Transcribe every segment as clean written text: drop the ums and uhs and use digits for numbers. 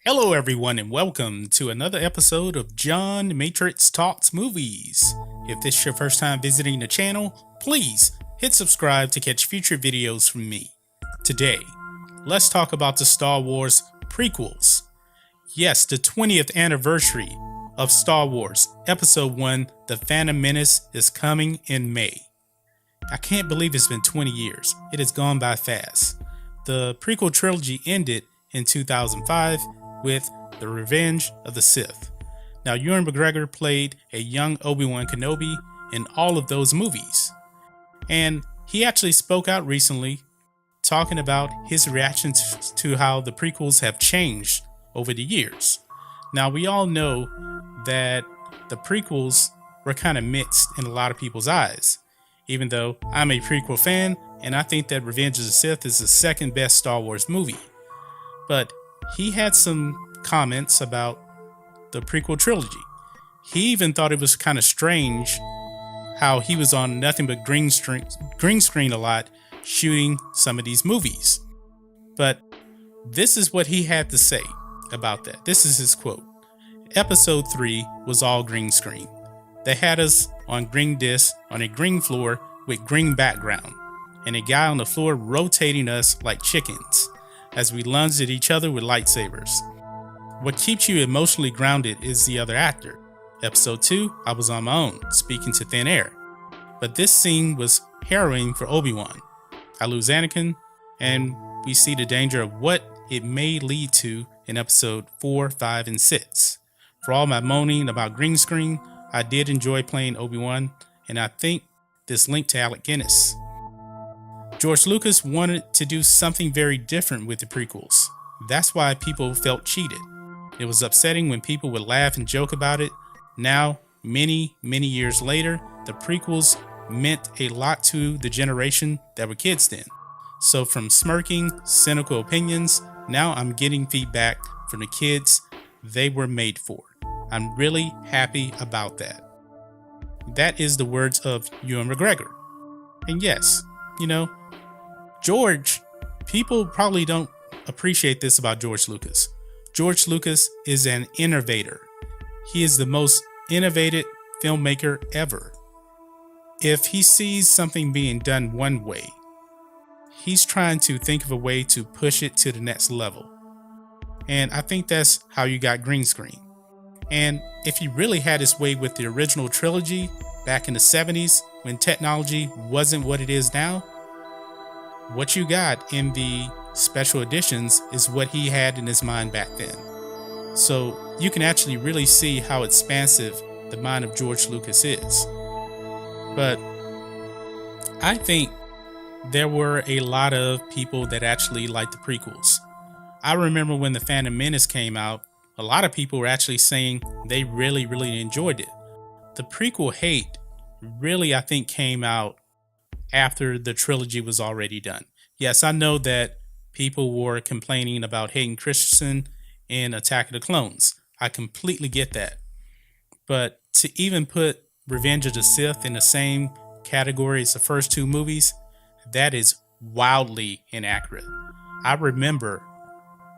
Hello, everyone, and welcome to another episode of John Matrixx Talks Movies. If this is your first time visiting the channel, please hit subscribe to catch future videos from me. Today, let's talk about the Star Wars prequels. Yes, the 20th anniversary of Star Wars Episode 1, The Phantom Menace, is coming in May. I can't believe it's been 20 years. It has gone by fast. The prequel trilogy ended in 2005 with The Revenge of the Sith. Now, Ewan McGregor played a young Obi-wan Kenobi in all of those movies. And he actually spoke out recently talking about his reactions to how the prequels have changed over the years. Now, we all know that the prequels were kind of mixed in a lot of people's eyes, even though I'm a prequel fan and I think that Revenge of the Sith is the second best Star Wars movie. But he had some comments about the prequel trilogy. He even thought it was kind of strange how he was on nothing but green screen a lot shooting some of these movies. But this is what he had to say about that. This is his quote. Episode 3 was all green screen. They had us on green discs on a green floor with green background and a guy on the floor rotating us like chickens as we lunged at each other with lightsabers. What keeps you emotionally grounded is the other actor. Episode 2, I was on my own, speaking to thin air. But this scene was harrowing for Obi-Wan. I lose Anakin, and we see the danger of what it may lead to in episode 4, 5, and 6. For all my moaning about green screen, I did enjoy playing Obi-Wan, and I think this linked to Alec Guinness. George Lucas wanted to do something very different with the prequels. That's why people felt cheated. It was upsetting when people would laugh and joke about it. Now, many years later, the prequels meant a lot to the generation that were kids then. So from smirking, cynical opinions, now I'm getting feedback from the kids they were made for. I'm really happy about that. That is the words of Ewan McGregor. And yes, George, people probably don't appreciate this about George Lucas. George Lucas is an innovator. He is the most innovative filmmaker ever. If he sees something being done one way, he's trying to think of a way to push it to the next level. And I think that's how you got green screen. And if he really had his way with the original trilogy back in the 70s when technology wasn't what it is now, what you got in the special editions is what he had in his mind back then. So you can actually really see how expansive the mind of George Lucas is. But I think there were a lot of people that actually liked the prequels. I remember when The Phantom Menace came out, a lot of people were actually saying they really enjoyed it. The prequel hate really, I think, came out after the trilogy was already done. Yes, I know that people were complaining about Hayden Christensen in Attack of the Clones. I completely get that. But to even put Revenge of the Sith in the same category as the first two movies, that is wildly inaccurate. I remember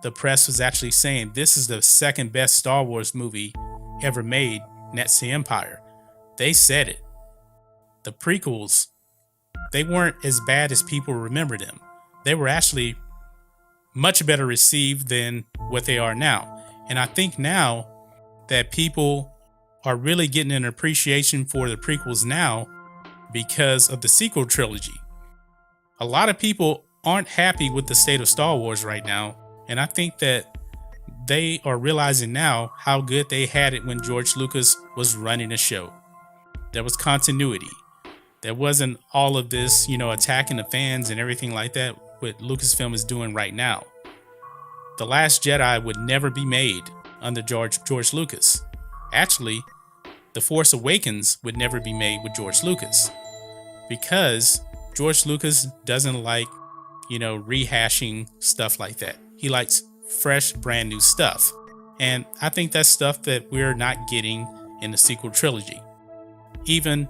the press was actually saying this is the second best Star Wars movie ever made next to Empire. They said it. The prequels, they weren't as bad as people remember them. They were actually much better received than what they are now. And I think now that people are really getting an appreciation for the prequels now because of the sequel trilogy. A lot of people aren't happy with the state of Star Wars right now. And I think that they are realizing now how good they had it when George Lucas was running the show. There was continuity. There wasn't all of this, attacking the fans and everything like that, what Lucasfilm is doing right now. The Last Jedi would never be made under George Lucas. Actually, The Force Awakens would never be made with George Lucas because George Lucas doesn't like, rehashing stuff like that. He likes fresh, brand new stuff. And I think that's stuff that we're not getting in the sequel trilogy. Even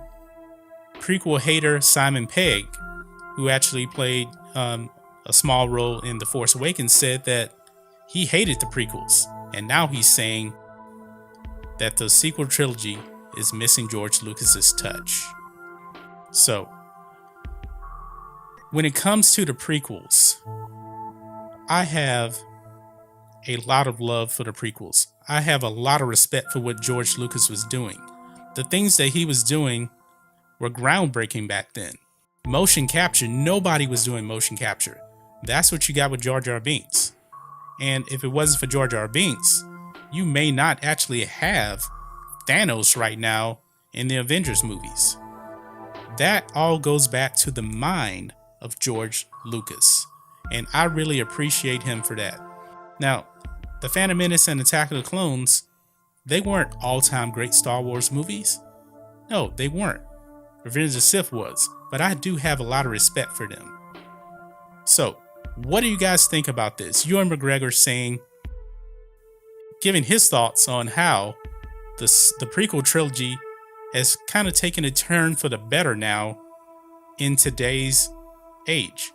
prequel hater Simon Pegg, who actually played a small role in The Force Awakens, said that he hated the prequels And now he's saying that the sequel trilogy is missing George Lucas's touch. So, when it comes to the prequels, I have a lot of love for the prequels. I have a lot of respect for what George Lucas was doing. The things that he was doing were groundbreaking back then. Motion capture, nobody was doing motion capture. That's what you got with Jar Jar Binks. And if it wasn't for Jar Jar Binks, you may not actually have Thanos right now in the Avengers movies. That all goes back to the mind of George Lucas. And I really appreciate him for that. Now, The Phantom Menace and Attack of the Clones, they weren't all-time great Star Wars movies. No, they weren't. Revenge of the Sith was, but I do have a lot of respect for them. So, what do you guys think about this? Ewan McGregor giving his thoughts on how the prequel trilogy has kind of taken a turn for the better now in today's age.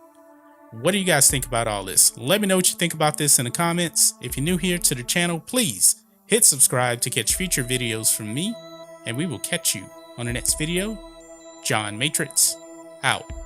What do you guys think about all this? Let me know what you think about this in the comments. If you're new here to the channel, please hit subscribe to catch future videos from me, and we will catch you on the next video. John Matrixx, out.